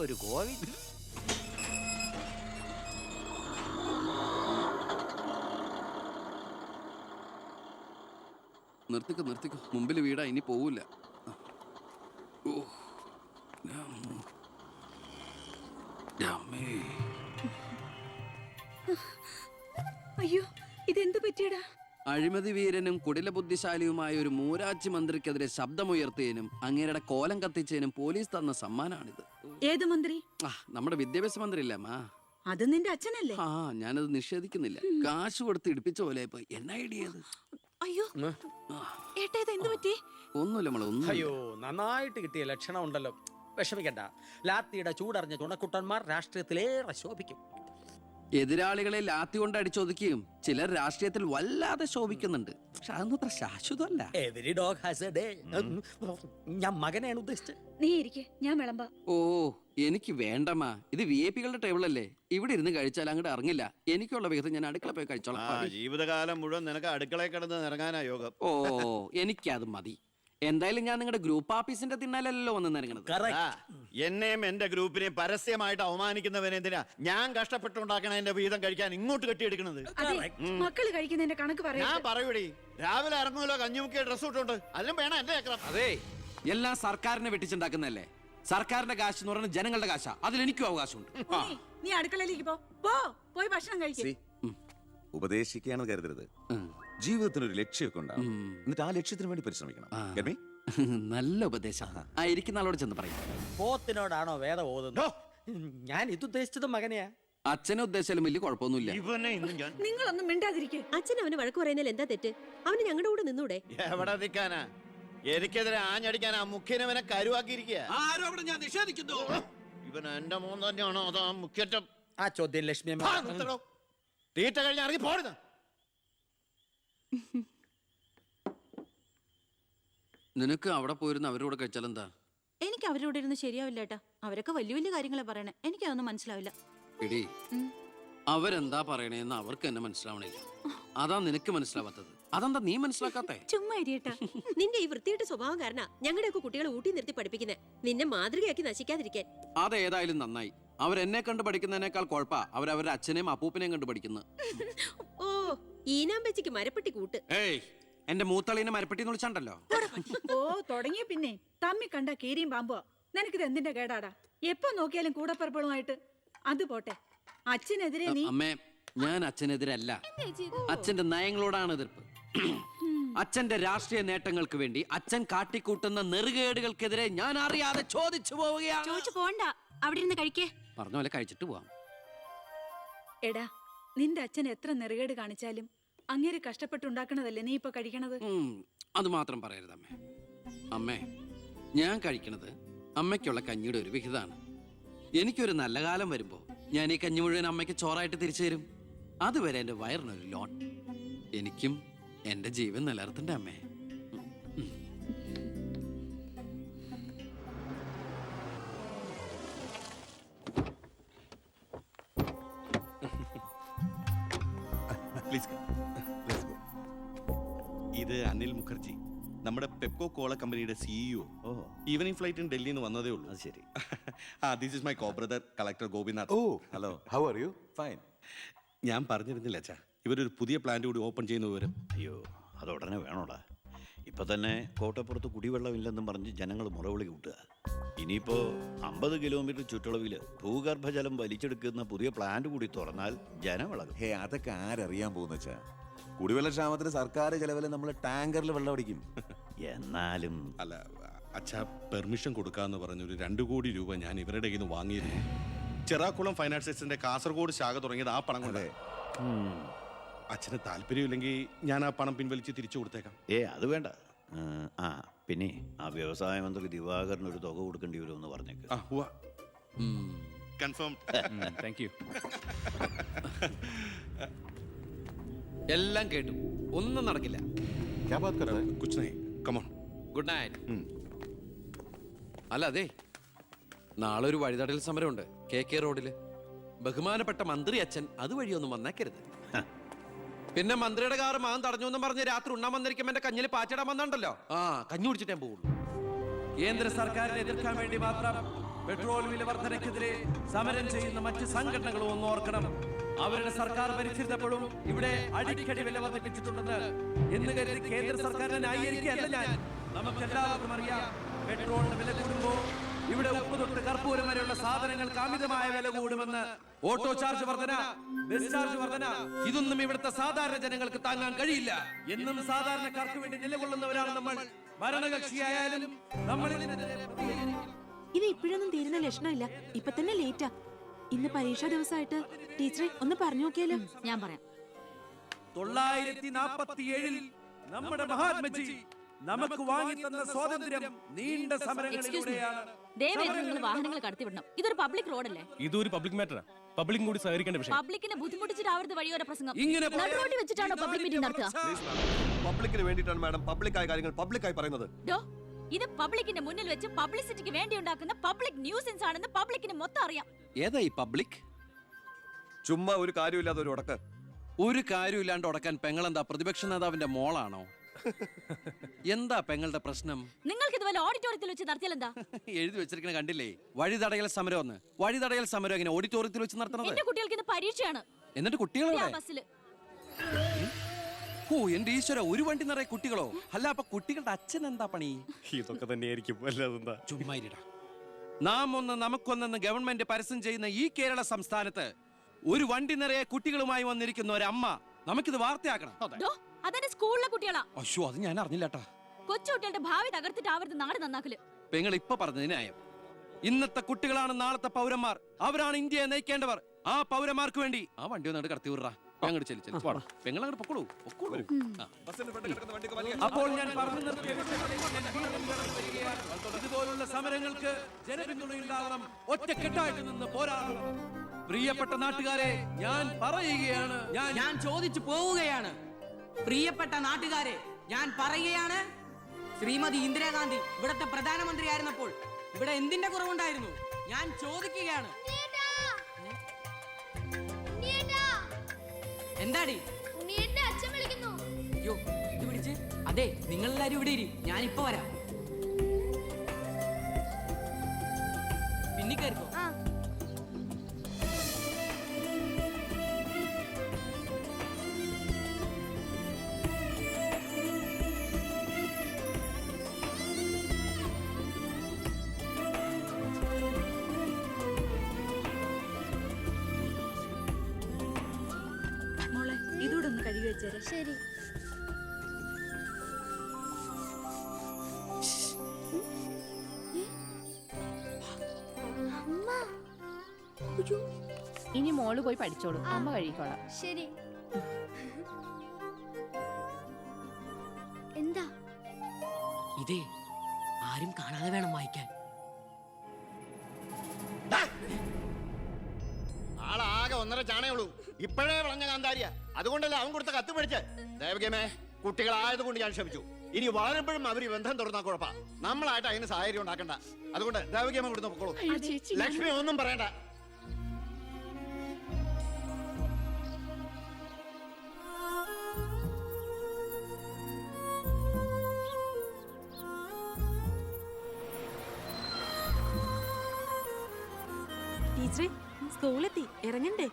ഒരു ഗോവിന്ദ്. നിർത്തിക്കോ മുമ്പിൽ വീടാ, ഇനി പോവില്ല. അയ്യോ, ഇതെന്ത് പറ്റിയടാ? അഴിമതി വീരനും കുടില ബുദ്ധിശാലിയുമായ ഒരു മൂരാച്ചി മന്ത്രിക്കെതിരെ ശബ്ദമുയർത്തിയതിനും അങ്ങേരുടെ കോലം കത്തിച്ചതിനും പോലീസ് തന്ന സമ്മാനാണിത്. ഏത് മന്ത്രി? നമ്മുടെ വിദ്യാഭ്യാസ മന്ത്രി ഇല്ലേ അമ്മ? അത് നിന്റെ അച്ഛനല്ലേ? ഞാനത് നിഷേധിക്കുന്നില്ല. കാശ് കൊടുത്ത് ഇടിപ്പിച്ച പോലെ പോയി. എന്നാ ഐഡിയത്? അയ്യോ ഏട്ടാ, ഇത് എന്ത് പറ്റി? ഒന്നുമില്ല മോളെ, ഒന്നും. അയ്യോ, നന്നായിട്ട് കിട്ടിയ ലക്ഷണം ഉണ്ടല്ലോ. വിഷമിക്കണ്ട. ലാത്തിയുടെ ചൂടറിഞ്ഞ തുണക്കുട്ടന്മാർ രാഷ്ട്രീയത്തിലേറെ ശോഭിക്കും. എതിരാളികളെ ലാത്തി കൊണ്ട് അടിച്ചൊതുക്കിയും ചിലർ രാഷ്ട്രീയത്തിൽ വല്ലാതെ ശോഭിക്കുന്നുണ്ട്. പക്ഷെ അതൊന്നും അത്ര ശാശ്വതമല്ല. Every dog has a day. ഞാൻ മകനെയാണ് ഉദ്ദേശിച്ചത്. നീ ഇരിക്കെ, ഞാൻ വിളമ്പാ. ഓ, എനിക്ക് വേണ്ടമ്മ. ഇത് VIP-കളുടെ ടേബിൾ അല്ലേ. ഇവിടെ ഇരുന്ന് കഴിച്ചാൽ അങ്ങോട്ട് ഇറങ്ങില്ല. എനിക്കുള്ള വിഹിതം ഞാൻ അടുക്കള പോയി കഴിച്ചോളാം. ജീവിതകാലം മുഴുവൻ നിനക്ക് അടുക്കളയിൽ കിടന്ന് ഇറങ്ങാനാ യോഗം. ഓ, എനിക്കത് മതി. എന്തായാലും ഞാൻ നിങ്ങളുടെ ഗ്രൂപ്പ് ഓഫീസിന്റെ തിന്നാലല്ലോ വന്ന് നിറങ്ങണത്. എന്നെയും എന്റെ ഗ്രൂപ്പിനെയും പരസ്യമായിട്ട് അവമാനിക്കുന്നവനെന്തിനാ ഞാൻ കഷ്ടപ്പെട്ടുണ്ടാക്കണ എന്റെ വീതം കഴിക്കാൻ ഇങ്ങോട്ട് കെട്ടിയെടുക്കണത്? മക്കള് കഴിക്കുന്നതിന്റെ കണക്ക് പറയാ. ഞാൻ പറയൂടി, രാവിലെ ഇറങ്ങുമല്ലോ കഞ്ഞിമുക്കിയ ഡ്രസ് ഇട്ടുണ്ട്, അതിനും വേണം എന്റെ ചക്രം. അതെ, എല്ലാം സർക്കാരിനെ വെട്ടിച്ചുണ്ടാക്കുന്നതല്ലേ. സർക്കാരിന്റെ കാശ് എന്ന് പറയുന്നത് ജനങ്ങളുടെ കാശാ. അതിൽ എനിക്കും അവകാശമുണ്ട്. നീ അടുക്കളയിലേക്ക് പോയി ഭക്ഷണം കഴിക്കും. ഉപദേശിക്കുകയാണെന്ന് കരുതരുത്. ജീവിതത്തിനൊരു ലക്ഷ്യമൊക്കെ ഉണ്ടാവും. എന്നിട്ട് ആ ലക്ഷ്യത്തിന് വേണ്ടി പരിശ്രമിക്കണം. നല്ല ഉപദേശം. ഇരിക്കുന്ന ആളോട് ചെന്ന് പറയും. പോത്തിനോടാണോ വേദം ഓതുന്നത്? ഞാൻ ഇതുദ്ദേശിച്ചത് മകനെയാ. അച്ഛനെ ഉദ്ദേശിച്ചാലും വലിയ കുഴപ്പമൊന്നുമില്ല. നിങ്ങളൊന്നും മിണ്ടാതിരിക്കെ. അച്ഛൻ അവന് വഴക്ക് പറയുന്നതിൽ എന്താ തെറ്റ്? അവന് ഞങ്ങളുടെ കൂടെ നിന്നൂടെ? എവിടെ നിൽക്കാനാ? എനിക്കെതിരെ ആഞ്ഞടിക്കാനാ മുഖ്യനവനെ കരുവാക്കിയിരിക്കുക. ഞാൻ നിഷേധിക്കുന്നു. ഇവൻ എന്റെ മോൻ തന്നെയാണോ അതോ മുഖ്യറ്റം? ആ ചോദ്യം ലക്ഷ്മി തീറ്റ കഴിഞ്ഞ് ഇറങ്ങി പോടുന്ന. നിനക്ക് അവിടെ പോയിരുന്ന അവരോട് കഴിച്ചാൽ എന്താ? എനിക്ക് അവരോട് ഇരുന്ന് ശരിയാവില്ല ഏട്ടാ. അവരൊക്കെ വലിയ വലിയ കാര്യങ്ങളെ പറയണേ. എനിക്കതൊന്നും മനസ്സിലാവില്ല. എടി, അവരെന്താ പറയണേന്ന് അവർക്ക് എന്നെ മനസ്സിലാവണില്ല. അതാ നിനക്ക് മനസ്സിലാവാത്തത്. അതെന്താ നീ മനസ്സിലാക്കാത്തേ? ചുമ്മാ ഇരിയേട്ടാ. നിന്റെ ഈ വൃത്തിയുടെ സ്വഭാവം കാരണം ഞങ്ങളുടെയൊക്കെ കുട്ടികളെ ഊട്ടി നിർത്തി പഠിപ്പിക്കുന്നത്, നിന്നെ മാതൃകയാക്കി നശിക്കാതിരിക്കാൻ. അതേതായാലും നന്നായി. അവരെന്നെ കണ്ട് പഠിക്കുന്നതിനേക്കാൾ കുഴപ്പാ അവരവരുടെ അച്ഛനെയും അപ്പൂപ്പനെയും കണ്ട് പഠിക്കുന്നത്. ഓ, ഈനാമ്പച്ചിക്ക് മരപ്പെട്ടി കൂട്ട്. ഏയ്, എന്റെ മൂത്തളീനെ മരപ്പെട്ടി വിളിച്ചാണ്ടല്ലോ. ഓ, തുടങ്ങിയ പിന്നെ തമ്മി കണ്ട കീരിയും പാമ്പോ. നിനക്കിത് എന്തിന്റെ കേടാടാ? എപ്പോ നോക്കിയാലും കൂടപ്പറപ്പുകളുമായിട്ട്. അത് പോട്ടെ, അച്ഛനെതിരെ നീ. അമ്മേ, ഞാൻ അച്ഛനെതിരല്ല. അച്ഛന്റെ നയങ്ങളോടാണ് എതിർപ്പ്. അച്ഛന്റെ രാഷ്ട്രീയ നേട്ടങ്ങൾക്ക് വേണ്ടി അച്ഛൻ കാട്ടിക്കൂട്ടുന്ന നെറുകേടുകൾക്കെതിരെ ഞാൻ അറിയാതെ ചോദിച്ചു പോവുകയാണ്. ചോദിച്ചു പോണ്ട, അവിടെ ഇരുന്ന് കഴിക്കേ. പറഞ്ഞ പോലെ കഴിച്ചിട്ട് പോവാം. എടാ, നിന്റെ അച്ഛൻ എത്ര നെറുകേട് കാണിച്ചാലും അങ്ങേര് കഷ്ടപ്പെട്ടുണ്ടാക്കണതല്ലേ നീ ഇപ്പൊ കഴിക്കണത്? അത് മാത്രം പറയരുത് അമ്മേ. അമ്മേ, ഞാൻ കഴിക്കണത് അമ്മയ്ക്കുള്ള കഞ്ഞിയുടെ ഒരു വിഹിതമാണ്. എനിക്കൊരു നല്ല കാലം വരുമ്പോ ഞാൻ ഈ കഞ്ഞി മുഴുവൻ അമ്മയ്ക്ക് ചോറായിട്ട് തിരിച്ചു തരും. അതുവരെ എന്റെ വയറിനൊരു ലോൺ. എനിക്കും എന്റെ ജീവൻ നിലനിർത്തണ്ടേ അമ്മേ? ഇത് അനിൽ മുഖർജി, നമ്മുടെ പെപ്കോ കോള കമ്പനിയുടെ CEO. ഈവനിംഗ് ഫ്ലൈറ്റിന് ഡൽഹിയിൽ നിന്ന് വന്നതേ ഉള്ളൂ. അത് ശരി. This is my co brother collector Gopinath. Oh, hello, how are you? Fine. ഞാൻ പറഞ്ഞിരുന്നില്ല അച്ഛാ, ഇവരൊരു പുതിയ പ്ലാന്റ് കൂടി ഓപ്പൺ ചെയ്യുന്ന വിവരം. അയ്യോ, അത് ഉടനെ വേണോടാ. ഇപ്പൊ തന്നെ കോട്ടപ്പുറത്ത് കുടിവെള്ളമില്ലെന്നും പറഞ്ഞ് ജനങ്ങൾ മുറവിളി കൂട്ടുക. ഇനിയിപ്പോ 50 കിലോമീറ്റർ ചുറ്റളവിൽ ഭൂഗർഭജലം വലിച്ചെടുക്കുന്ന പുതിയ പ്ലാന്റ് കൂടി തുറന്നാൽ ജനവിളകും. ഹേ, അതൊക്കെ ആരറിയാൻ പോകുന്ന വെച്ചാ? കുടിവെള്ള ക്ഷാമത്തിന് സർക്കാർ ചെലവില് നമ്മൾ ടാങ്കറിൽ വെള്ളം അടിക്കും. എന്നാലും അല്ല അച്ഛാ, പെർമിഷൻ കൊടുക്കാന്ന് പറഞ്ഞൊരു 2 കോടി രൂപ ഞാൻ ഇവരുടെ കയ്യിൽ നിന്ന് വാങ്ങിയിരുന്നു. ചെറാക്കുളം ഫൈനാൻസേഴ്സിന്റെ കാസർഗോഡ് ശാഖ തുടങ്ങിയത് ആ പണം കൊണ്ട്. അച്ഛന് താല്പര്യമില്ലെങ്കിൽ ഞാൻ ആ പണം പിൻവലിച്ച് തിരിച്ചു കൊടുത്തേക്കാം. അത് വേണ്ട. പിന്നെ ആ വ്യവസായ മന്ത്രി ദിവാകരന് ഒരു തുക കൊടുക്കേണ്ടി വരുമെന്ന് പറഞ്ഞേക്ക്. കൺഫേം. Thank you. എല്ലാം കേട്ടു, ഒന്നും നടക്കില്ല. Good night. അല്ല, അതെ, നാളെ ഒരു വഴിതടൽ സമരമുണ്ട് KK റോഡില്. ബഹുമാനപ്പെട്ട മന്ത്രി അച്ഛൻ അതുവഴിയൊന്നും വന്നേക്കരുത്. പിന്നെ മന്ത്രിയുടെ കാറ് മകൻ തടഞ്ഞു എന്നും പറഞ്ഞ് രാത്രി ഉണ്ണാൻ വന്നിരിക്കുമ്പോ എന്റെ കഞ്ഞിൽ പാച്ചിടാൻ വന്നിട്ടുണ്ടല്ലോ. കഞ്ഞി കുടിച്ചിട്ടേ പോകുള്ളൂ. കേന്ദ്ര സർക്കാരിനെ എതിർക്കാൻ വേണ്ടി മാത്രം പെട്രോൾ വില വർധനയ്ക്കെതിരെ സമരം ചെയ്യുന്ന മറ്റ് സംഘടനകളും ഒന്ന് ഓർക്കണം. അവരുടെ സർക്കാർ ഭരിച്ചിരുന്നപ്പോഴും ഇവിടെ അടിക്കടി വില വർദ്ധിപ്പിച്ചിട്ടുണ്ടെന്ന് എന്ന് കരുതി കേന്ദ്ര സർക്കാരിനെ ന്യായീകരിക്കുകയല്ല ഞാൻ. നമുക്കെല്ലാവർക്കും അറിയാം, പെട്രോളിന് വില കൂടുമ്പോൾ ഇവിടെ ഉപ്പ് തൊട്ട് കർപ്പൂരം വരെയുള്ള സാധനങ്ങൾക്ക് അമിതമായ വില കൂടുമെന്ന്. ഓട്ടോ ചാർജ് വർധന, ബസ് ചാർജ് വർധന, ഇതൊന്നും ഇവിടുത്തെ സാധാരണ ജനങ്ങൾക്ക് താങ്ങാൻ കഴിയില്ല. എന്നും സാധാരണക്കാർക്ക് വേണ്ടി നിലകൊള്ളുന്നവരാണ് നമ്മൾ. ഭരണകക്ഷിയായാലും നമ്മൾ ഇത് ഇപ്പോഴൊന്നും തീരുന്ന ലക്ഷണമില്ല. ഇപ്പൊ തന്നെ ലേറ്റാ. ഇന്ന് പരീക്ഷാ ദിവസമായിട്ട് ടീച്ചറെ ഒന്ന് പറഞ്ഞു നോക്കിയാലോ? ഞാൻ പറയാം. 947 നമ്മുടെ മഹാത്മജി നമുക്ക് വാങ്ങിത്തന്ന സ്വാതന്ത്ര്യം നീണ്ട സമരങ്ങളിലൂടെയാണ്. നിങ്ങൾ വാഹനങ്ങൾ കടത്തിവിടണം. ഇതൊരു പബ്ലിക് റോഡല്ലേ? ഇതൊരു പബ്ലിക് മാറ്ററാ. പബ്ലിക്കും കൂടി സഹകരിക്കേണ്ട വിഷയം. പബ്ലിക്കിനെ ബുദ്ധിമുട്ടിച്ചിട്ടാവരുത് വഴിയോര പ്രസംഗം. ഇങ്ങനെ നടുറോഡിൽ വെച്ചിട്ടാണോ പബ്ലിക് മീറ്റിംഗ് നടത്തുക? പബ്ലിക്കിന് വേണ്ടിയിട്ടാണ് മാഡം പബ്ലിക്കായ കാര്യങ്ങൾ പബ്ലിക്കായി പറയുന്നത്. ഇത് പബ്ലിക്കിന്റെ മുന്നിൽ വെച്ച് പബ്ലിസിറ്റിക്ക് വേണ്ടി ഉണ്ടാക്കുന്ന പബ്ലിക് ന്യൂസൻസ് ആണെന്ന് പബ്ലിക്കിന് മൊത്തം അറിയാം. ഏതാ ഈ പബ്ലിക്? ചുമ്മാ ഒരു കാര്യമില്ലാതെ ഒരു ഉടക്ക്. ഒരു കാര്യമില്ലാണ്ട് ഉടക്കാൻ പെങ്ങളെന്താ പ്രതിപക്ഷ നേതാവിന്റെ മോളാണോ? എന്താ പെങ്ങളുടെ പ്രശ്നം? നിങ്ങൾക്ക് ഇതുപോലെ ഓഡിറ്റോറിയത്തിൽ വെച്ച് നടത്തിയാൽ എന്താ? എഴുതി വെച്ചിരിക്കണ കണ്ടില്ലേ? വഴിതടയൽ സമരം ഒന്ന്. വഴിതടയൽ സമരം എങ്ങനെ ഓഡിറ്റോറിയത്തിൽ വെച്ച് നടത്തണത്? എന്റെ കുട്ടികൾക്ക് ഇത് പരീക്ഷയാണ്. എന്നിട്ട് കുട്ടികളെ ബസ്സില് ഓ എന്റെ ഈശ്വര, ഒരു വണ്ടി നിറയെ കുട്ടികളോ? അല്ല, അപ്പൊ കുട്ടികളുടെ അച്ഛൻ എന്താ പണി? ഇതൊക്കെ തന്നെയായിരിക്കും. അല്ലാതെന്താ? ചുമ്മാരിടാ. നാം ഒന്ന് നമുക്കൊന്നെന്ന് ഗവൺമെന്റ് പരസ്യം ചെയ്യുന്ന ഈ കേരള സംസ്ഥാനത്ത് ഒരു വണ്ടി നിറയെ കുട്ടികളുമായി വന്നിരിക്കുന്ന ഒരമ്മ നമുക്കിത് വാർത്തയാക്കണം. അതെന്റെ സ്കൂളിലെ കുട്ടികളാ. അയ്യോ, അത് ഞാൻ അറിഞ്ഞില്ലാട്ടാ. കൊച്ചുകുട്ടികളുടെ ഭാവി തകർത്തിട്ടാവരുത് നാട് നന്നാക്കല്. പെങ്ങൾ ഇപ്പൊ പറഞ്ഞത് ന്യായം. ഇന്നത്തെ കുട്ടികളാണ് നാളത്തെ പൗരന്മാർ. അവരാണ് ഇന്ത്യയെ നയിക്കേണ്ടവർ. ആ പൗരന്മാർക്ക് വേണ്ടി ആ വണ്ടി ഒന്നായിട്ട് കടത്തി വിടറാ. പെങ്ങളോട് പൊക്കോളൂ. അപ്പോൾ ഞാൻ പറഞ്ഞു നിർത്തിയ ഇതുപോലുള്ള സമരങ്ങൾക്ക് ജനപിന്തുണയുണ്ടാവണം. ഒറ്റക്കെട്ടായിട്ട് നിന്ന് പോരാടണം. പ്രിയപ്പെട്ട നാട്ടുകാരെ, ഞാൻ പറയുകയാണ്, ഞാൻ ചോദിച്ചു പോവുകയാണ്. പ്രിയപ്പെട്ട നാട്ടുകാരെ, ഞാൻ പറയുകയാണ്, ശ്രീമതി ഇന്ദിരാഗാന്ധി ഇവിടത്തെ പ്രധാനമന്ത്രിയായിരുന്നപ്പോൾ ഇവിടെ എന്തിന്റെ കുറവുണ്ടായിരുന്നു? ഞാൻ ചോദിക്കുകയാണ്. എന്താടി? അയ്യോ, ഇത് പിടിച്ച്. അതെ, നിങ്ങളെല്ലാരും ഇവിടെ ഇരി, ഞാനിപ്പോ വരാം. പിന്നെ കയറിക്കോ. മോളെ ഇതൂടെ ഒന്ന് കഴുകി വെച്ചേരെ. ശരി. ഇനി മോള് പോയി പഠിച്ചോളൂ, അമ്മ കഴിക്കോളാം. ശരി. എന്താ? ഇതേ ആരും കാണാതെ വേണം വായിക്കാൻ. ആളാകെ 1.5 ചാണയുള്ളൂ. ഇപ്പോഴേ വളഞ്ഞ കാന്താരിയ. അതുകൊണ്ടല്ലേ അവൻ കൊടുത്ത കത്ത് മേടിച്ച്. ദേവകമേ, കുട്ടികളായതുകൊണ്ട് ഞാൻ ക്ഷമിച്ചു. ഇനി വളരുമ്പോഴും അവർ ബന്ധം തുറന്നാ കുഴപ്പാ. നമ്മളായിട്ട് അതിന് സാഹചര്യം ഉണ്ടാക്കണ്ട. അതുകൊണ്ട് ദേവകമ്മ കൊടുത്ത് പൊക്കോളൂ. ലക്ഷ്മി ഒന്നും പറയണ്ട. ടീച്ചറെ, സ്കൂളെത്തി, ഇറങ്ങണ്ടേ?